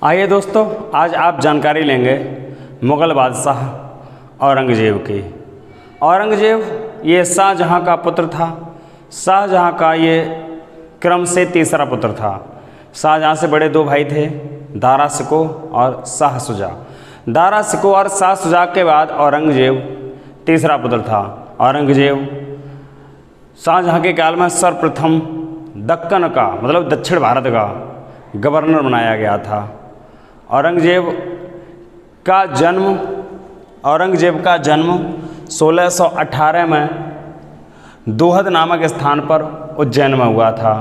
आइए दोस्तों, आज आप जानकारी लेंगे मुग़ल बादशाह औरंगज़ेब की। औरंगज़ेब ये शाहजहाँ का पुत्र था। शाहजहाँ का ये क्रम से तीसरा पुत्र था। शाहजहाँ से बड़े दो भाई थे, दारा शिकोह और शाह शुजा। दारा शिकोह और शाह शुजा के बाद औरंगज़ेब तीसरा पुत्र था। औरंगज़ेब शाहजहाँ के काल में सर्वप्रथम दक्कन का मतलब दक्षिण भारत का गवर्नर बनाया गया था। औरंगज़ेब का जन्म 1618 में दोहद नामक स्थान पर उज्जैन में हुआ था।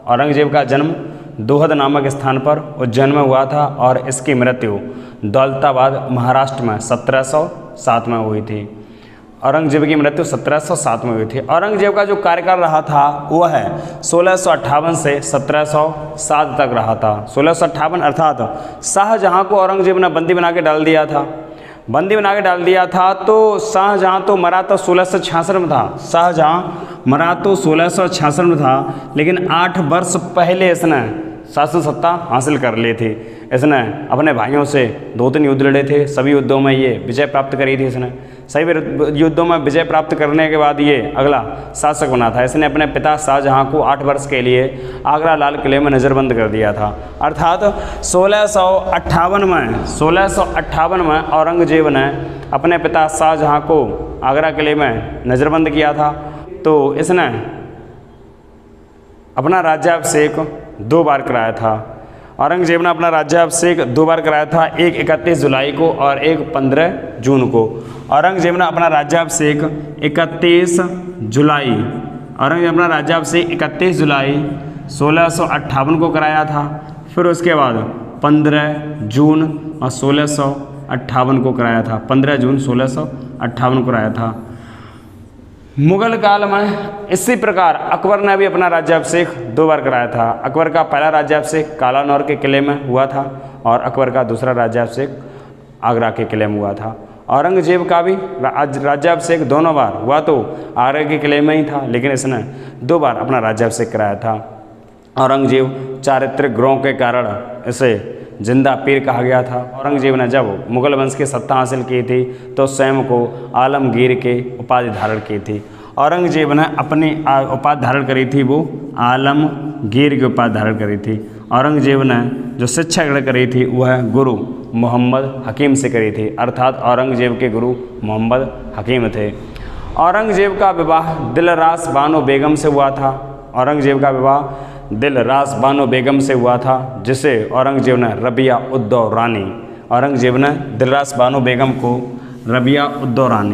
औरंगज़ेब का जन्म दोहद नामक स्थान पर उज्जैन में हुआ था और इसकी मृत्यु दौलताबाद महाराष्ट्र में 1707 में हुई थी। औरंगज़ेब की मृत्यु 1707 में हुई थी। औरंगज़ेब का जो कार्यकाल रहा था वह है 1658 से 1707 तक रहा था। 1658 अर्थात शाहजहाँ को औरंगज़ेब ने बंदी बना के डाल दिया था। तो शाहजहाँ तो मरा तो 1666 में था। शाहजहाँ मरा तो 1666 में था, लेकिन 8 वर्ष पहले इसने शासन सत्ता हासिल कर ली थी। इसने अपने भाइयों से 2-3 युद्ध लड़े थे। सभी युद्धों में ये विजय प्राप्त करी थी। इसने सभी युद्धों में विजय प्राप्त करने के बाद ये अगला शासक बना था। इसने अपने पिता शाहजहाँ को 8 वर्ष के लिए आगरा लाल किले में नज़रबंद कर दिया था। अर्थात 1658 में औरंगज़ेब ने अपने पिता शाहजहाँ को आगरा किले में नज़रबंद किया था। तो इसने अपना राज्याभिषेक 2 बार कराया था। औरंगज़ेब ने अपना राज्याभिषेक 2 बार कराया था, एक 31 जुलाई को और एक 15 जून को। औरंगज़ेब ने अपना राज्याभिषेक 31 जुलाई 1658 को कराया था। फिर उसके बाद 15 जून और 1658 को कराया था। 15 जून 1658 को कराया था। मुग़ल काल में इसी प्रकार अकबर ने भी अपना राज्याभिषेक 2 बार कराया था। अकबर का पहला राज्याभिषेक कालानौर के किले में हुआ था और अकबर का दूसरा राज्याभिषेक आगरा के किले में हुआ था। औरंगज़ेब का भी राज्याभिषेक दोनों बार हुआ तो आगरा के किले में ही था, लेकिन इसने 2 बार अपना राज्याभिषेक कराया था। औरंगज़ेब चारित्रिक गुणों के कारण इसे जिंदा पीर कहा गया था। औरंगज़ेब ने जब मुग़ल वंश की सत्ता हासिल की थी तो स्वयं को आलमगीर के उपाधि धारण की थी। औरंगज़ेब ने अपनी उपाधि धारण करी थी, वो आलमगीर की उपाधि धारण करी थी। औरंगज़ेब ने जो शिक्षा ग्रहण करी थी वह गुरु मोहम्मद हकीम से करी थी। अर्थात औरंगज़ेब के गुरु मोहम्मद हकीम थे। औरंगज़ेब का विवाह दिलरास बानो बेगम से हुआ था। औरंगज़ेब का विवाह दिलरास बानो बेगम से हुआ था, जिसे औरंगज़ेब ने रबिया उद्दौरानी औरंगज़ेब ने दिलरास बानो बेगम को रबिया उद्दौरानी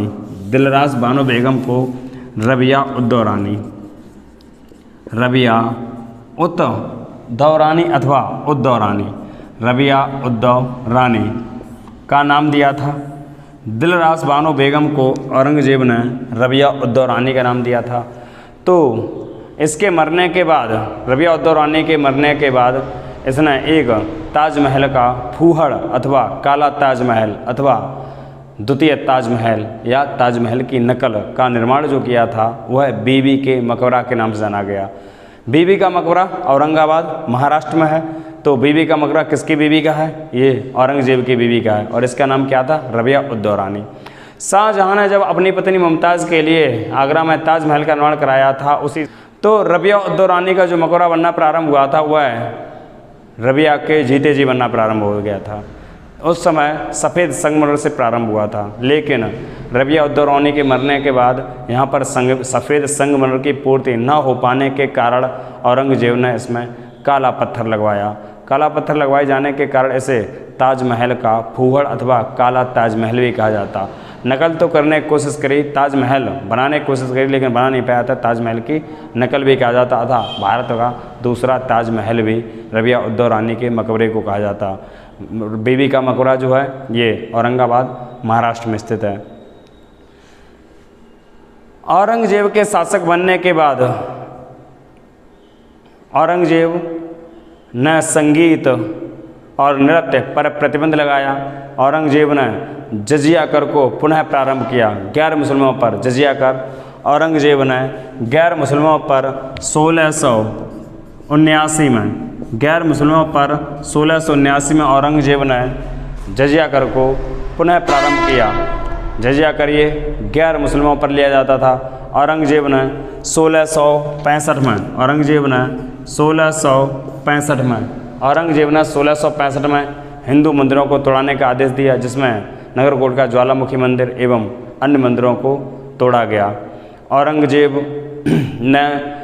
अथवा उद्दौरानी रबिया उद्दौरानी का नाम दिया था। दिलरास बानो बेगम को औरंगज़ेब ने रबिया उद्दौरानी का नाम दिया था। तो इसके मरने के बाद, रबिया उद्दौरानी के मरने के बाद इसने एक ताजमहल का फूहड़ अथवा काला ताजमहल अथवा द्वितीय ताजमहल या ताजमहल की नकल का निर्माण जो किया था वह बीबी के मकबरा के नाम से जाना गया। बीबी का मकबरा औरंगाबाद महाराष्ट्र में है। तो बीबी का मकबरा किसकी बीबी का है? ये औरंगज़ेब की बीबी का है और इसका नाम क्या था? रबिया उद्दौरानी। शाहजहाँ ने जब अपनी पत्नी मुमताज़ के लिए आगरा में ताजमहल का निर्माण कराया था, उसी तो रबिया उद्दौरानी का जो मकबरा बनना प्रारंभ हुआ था वह रबिया के जीते जी बनना प्रारंभ हो गया था। उस समय सफ़ेद संगमरमर से प्रारंभ हुआ था, लेकिन रबिया उद्दौरानी के मरने के बाद यहाँ पर सफ़ेद संगमरमर की पूर्ति न हो पाने के कारण औरंगज़ेब ने इसमें काला पत्थर लगवाया। काला पत्थर लगवाए जाने के कारण इसे ताजमहल का फूहड़ अथवा काला ताजमहल भी कहा जाता। नकल तो करने की कोशिश करी, ताजमहल बनाने की कोशिश करी, लेकिन बना नहीं पाया था। ताजमहल की नकल भी कहा जाता था। भारत का दूसरा ताजमहल भी रबिया उद्दौरानी के मकबरे को कहा जाता। बीबी का मकबरा जो है ये औरंगाबाद महाराष्ट्र में स्थित है। औरंगज़ेब के शासक बनने के बाद औरंगज़ेब ने संगीत और नृत्य पर प्रतिबंध लगाया। औरंगज़ेब ने जजिया कर को पुनः प्रारंभ किया। गैर मुसलमानों पर जजिया कर औरंगज़ेब ने गैर मुसलमानों पर 1679 में गैर मुसलमानों पर 1679 में औरंगजेब ने जजिया कर को पुनः प्रारंभ किया। जजिया कर ये गैर मुसलमानों पर लिया जाता था। औरंगजेब ने 1665 में हिंदू मंदिरों को तोड़ाने का आदेश दिया, जिसमें नगरकोट का ज्वालामुखी मंदिर एवं अन्य मंदिरों को तोड़ा गया। औरंगजेब ने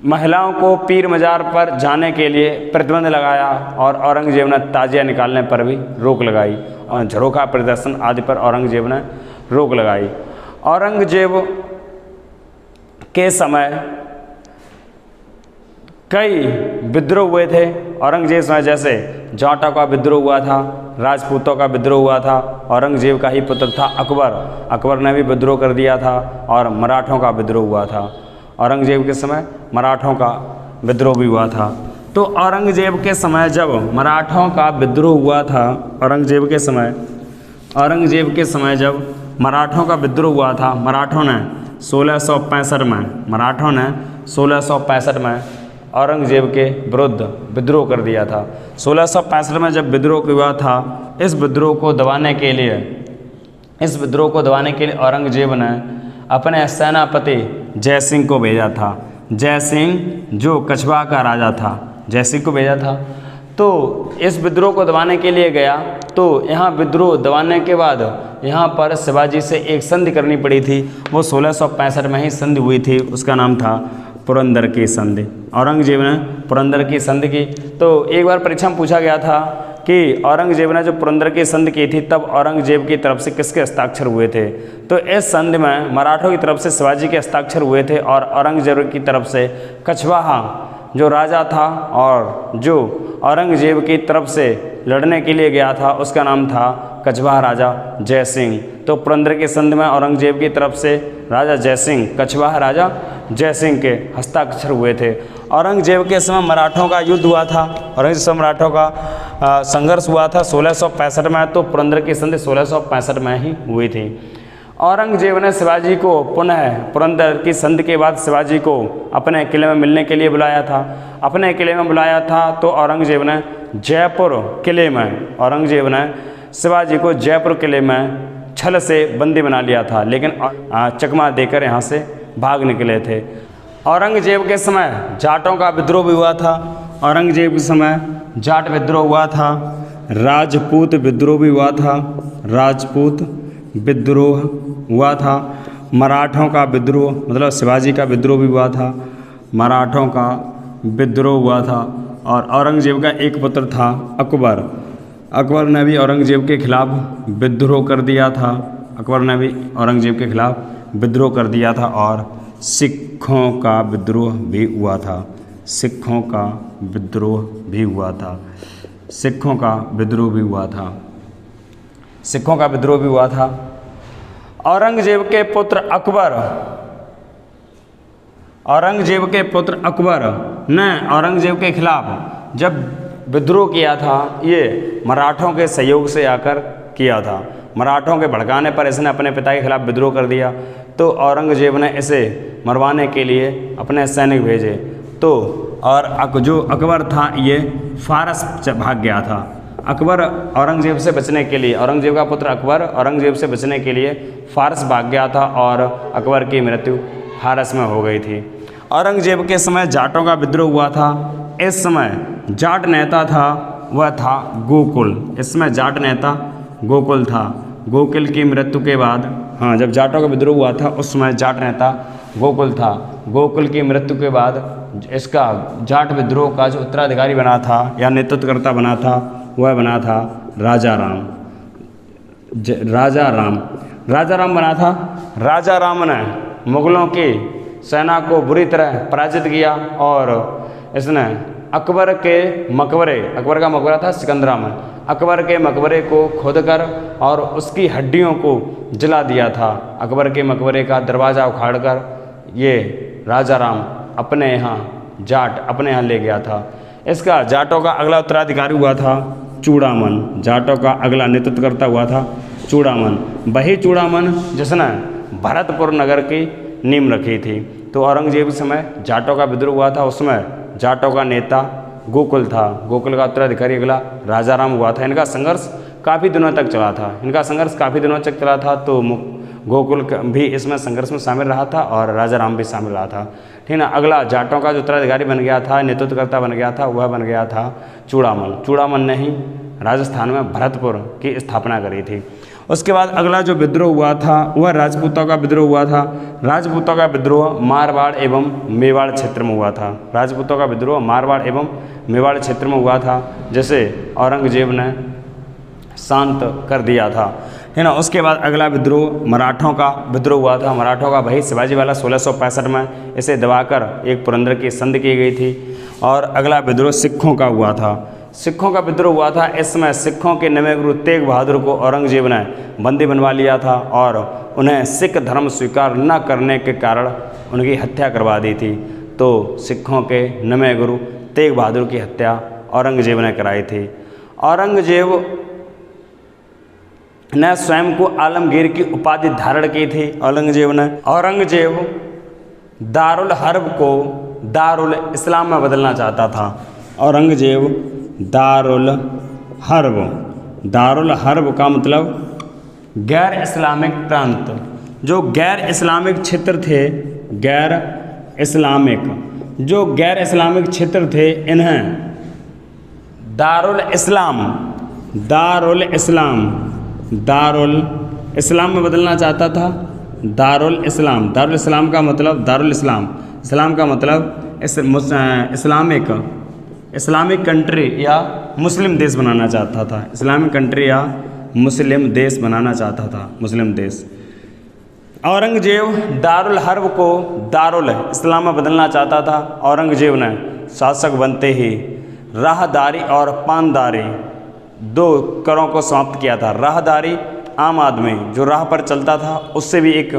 महिलाओं को पीर मज़ार पर जाने के लिए प्रतिबंध लगाया और औरंगजेब ने ताजिया निकालने पर भी रोक लगाई और झरोखा प्रदर्शन आदि पर औरंगजेब ने रोक लगाई। औरंगजेब के समय कई विद्रोह हुए थे। औरंगजेब समय जैसे जाटों का विद्रोह हुआ था, राजपूतों का विद्रोह हुआ था। औरंगजेब का ही पुत्र था अकबर, अकबर ने भी विद्रोह कर दिया था और मराठों का विद्रोह हुआ था। औरंगजेब के समय मराठों का विद्रोह भी हुआ था। तो औरंगजेब के समय जब मराठों का विद्रोह हुआ था, औरंगजेब के समय जब मराठों का विद्रोह हुआ था, मराठों ने 1665 में औरंगजेब के विरुद्ध विद्रोह कर दिया था। 1665 में जब विद्रोह हुआ था, इस विद्रोह को दबाने के लिए औरंगजेब ने अपने सेनापति जयसिंह को भेजा था। जयसिंह जो कछवाह का राजा था, जयसिंह को भेजा था। तो इस विद्रोह को दबाने के लिए गया, तो यहाँ विद्रोह दबाने के बाद यहाँ पर शिवाजी से एक संधि करनी पड़ी थी। वो 1665 में ही संधि हुई थी, उसका नाम था पुरंदर की संधि। औरंगजेब ने पुरंदर की संधि की। तो एक बार परीक्षा में पूछा गया था कि औरंगजेब ने जो पुरंदर की संधि की थी, तब औरंगजेब की तरफ से किसके हस्ताक्षर हुए थे? तो इस संधि में मराठों की तरफ से शिवाजी के हस्ताक्षर हुए थे और औरंगजेब की तरफ से कछवाहा जो राजा था और जो औरंगजेब की तरफ से लड़ने के लिए गया था, उसका नाम था कछवाहा राजा जयसिंह। तो पुरंदर की संधि में औरंगजेब की तरफ से राजा जयसिंह, कछवाहा राजा जयसिंह के हस्ताक्षर हुए थे। औरंगजेब के समय मराठों का युद्ध हुआ था, औरंगजेब से मराठों का संघर्ष हुआ था 1665 में। तो पुरंदर की संधि 1665 में ही हुई थी। औरंगजेब ने शिवाजी को पुनः पुरंदर की संधि के बाद शिवाजी को अपने किले में मिलने के लिए बुलाया था। अपने किले में बुलाया था तो औरंगजेब ने शिवाजी को जयपुर किले में छल से बंदी बना लिया था, लेकिन चकमा देकर यहाँ से भाग निकले थे। औरंगजेब के समय जाटों का विद्रोह भी हुआ था। औरंगजेब के समय जाट विद्रोह हुआ था, राजपूत विद्रोह भी हुआ था, मराठों का विद्रोह मतलब शिवाजी का विद्रोह भी हुआ था, मराठों का विद्रोह हुआ था। और औरंगजेब का एक पुत्र था अकबर, अकबर ने भी औरंगजेब के खिलाफ विद्रोह कर दिया था, और सिखों का विद्रोह भी हुआ था। औरंगजेब के पुत्र अकबर ने औरंगजेब के खिलाफ जब विद्रोह किया था, ये मराठों के सहयोग से आकर किया था। मराठों के भड़काने पर इसने अपने पिता के खिलाफ विद्रोह कर दिया। तो औरंगजेब ने इसे मरवाने के लिए अपने सैनिक भेजे। तो और जो अकबर था ये फारस भाग गया था। अकबर औरंगजेब से बचने के लिए, औरंगजेब का पुत्र अकबर औरंगजेब से बचने के लिए फारस भाग गया था और अकबर की मृत्यु फारस में हो गई थी। औरंगजेब के समय जाटों का विद्रोह हुआ था। इस समय जाट नेता था, वह था गोकुल। इसमें जाट नेता गोकुल था। गोकुल की मृत्यु के बाद, जब जाटों का विद्रोह हुआ था उस समय जाट नेता गोकुल था। गोकुल की मृत्यु के बाद इसका जाट विद्रोह का जो उत्तराधिकारी बना था या नेतृत्वकर्ता बना था, वह बना था राजा राम बना था। राजा राम ने मुगलों की सेना को बुरी तरह पराजित किया और इसने अकबर का मकबरा था सिकंदरा में, अकबर के मकबरे को खोदकर और उसकी हड्डियों को जला दिया था। अकबर के मकबरे का दरवाज़ा उखाड़कर ये राजा राम अपने यहाँ ले गया था। इसका जाटों का अगला उत्तराधिकारी हुआ था चूड़ामन। जाटों का अगला नेतृत्वकर्ता हुआ था चूड़ामन। वही चूड़ामन जिसने भरतपुर नगर की नींव रखी थी। तो औरंगजेब के समय जाटों का विद्रोह हुआ था, उसमें जाटों का नेता गोकुल था। गोकुल का उत्तराधिकारी अगला राजा राम हुआ था। इनका संघर्ष काफ़ी दिनों तक चला था। तो गोकुल भी इसमें संघर्ष में शामिल रहा था और राजा राम भी शामिल रहा था। ठीक ना। अगला जाटों का जो उत्तराधिकारी बन गया था, नेतृत्वकर्ता बन गया था, वह बन गया था चूड़ामल। चूड़ामल ने ही राजस्थान में भरतपुर की स्थापना करी थी। उसके बाद अगला जो विद्रोह हुआ था वह राजपूतों का विद्रोह हुआ था। राजपूतों का विद्रोह मारवाड़ एवं मेवाड़ क्षेत्र में हुआ था। राजपूतों का विद्रोह मारवाड़ एवं मेवाड़ क्षेत्र में हुआ था, जिसे औरंगजेब ने शांत कर दिया था। है ना। उसके बाद अगला विद्रोह मराठों का विद्रोह हुआ था। मराठों का भाई शिवाजी वाला 1665 में इसे दबाकर एक पुरंदर की संधि की गई थी। और अगला विद्रोह सिखों का हुआ था। सिखों का विद्रोह हुआ था। इसमें सिखों के नवे गुरु तेग बहादुर को औरंगजेब ने बंदी बनवा लिया था और उन्हें सिख धर्म स्वीकार न करने के कारण उनकी हत्या करवा दी थी। तो सिखों के नवे गुरु तेग बहादुर की हत्या औरंगजेब ने कराई थी। औरंगजेब ने स्वयं को आलमगीर की उपाधि धारण की थी। औरंगजेब दारुल हर्ब को दारुल इस्लाम में बदलना चाहता था। औरंगजेब दारुल हर्ब का मतलब गैर इस्लामिक प्रांत, जो गैर इस्लामिक क्षेत्र थे, गैर इस्लामिक क्षेत्र थे, इन्हें दारुल इस्लाम में बदलना चाहता था। दारुल इस्लाम का मतलब इस्लाम का मतलब इस्लामिक कंट्री या मुस्लिम देश बनाना चाहता था। इस्लामिक कंट्री या मुस्लिम देश बनाना चाहता था, मुस्लिम देश। औरंगजेब दारुल हर्ब को दारुल इस्लाम में बदलना चाहता था। औरंगजेब ने शासक बनते ही राहदारी और पानदारी 2 करों को समाप्त किया था। राहदारी आम आदमी जो राह पर चलता था उससे भी एक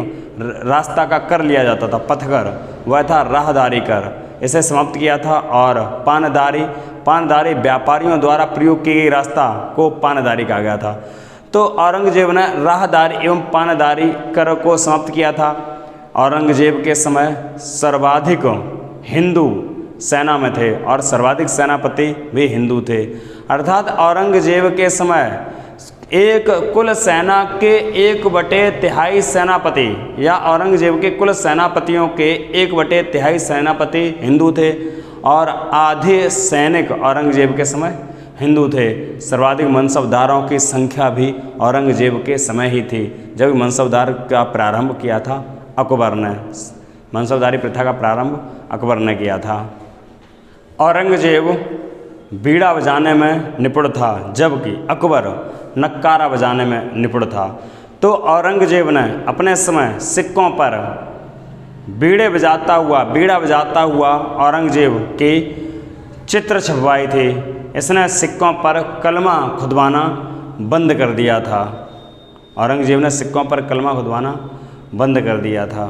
रास्ता का कर लिया जाता था, पथकर, वह था राहदारी कर, इसे समाप्त किया था। और पानदारी व्यापारियों द्वारा प्रयोग की गई रास्ता को पानदारी कहा गया था। तो औरंगजेब ने राहदारी एवं पानदारी कर को समाप्त किया था। औरंगजेब के समय सर्वाधिक हिंदू सेना में थे और सर्वाधिक सेनापति भी हिंदू थे। अर्थात औरंगजेब के समय एक कुल सेना के 1/3 सेनापति या औरंगजेब के कुल सेनापतियों के 1/3 सेनापति हिंदू थे और आधे सैनिक औरंगजेब के समय हिंदू थे। सर्वाधिक मनसबदारों की संख्या भी औरंगजेब के समय ही थी, जब मनसबदार का प्रारंभ किया था अकबर ने। मनसबदारी प्रथा का प्रारंभ अकबर ने किया था। औरंगजेब बीड़ा बजाने में निपुण था, जबकि अकबर नक्कारा बजाने में निपुण था। तो औरंगजेब ने अपने समय सिक्कों पर बीड़ा बजाता हुआ औरंगजेब के चित्र छपवाए थे। इसने सिक्कों पर कलमा खुदवाना बंद कर दिया था। औरंगजेब ने सिक्कों पर कलमा खुदवाना बंद कर दिया था।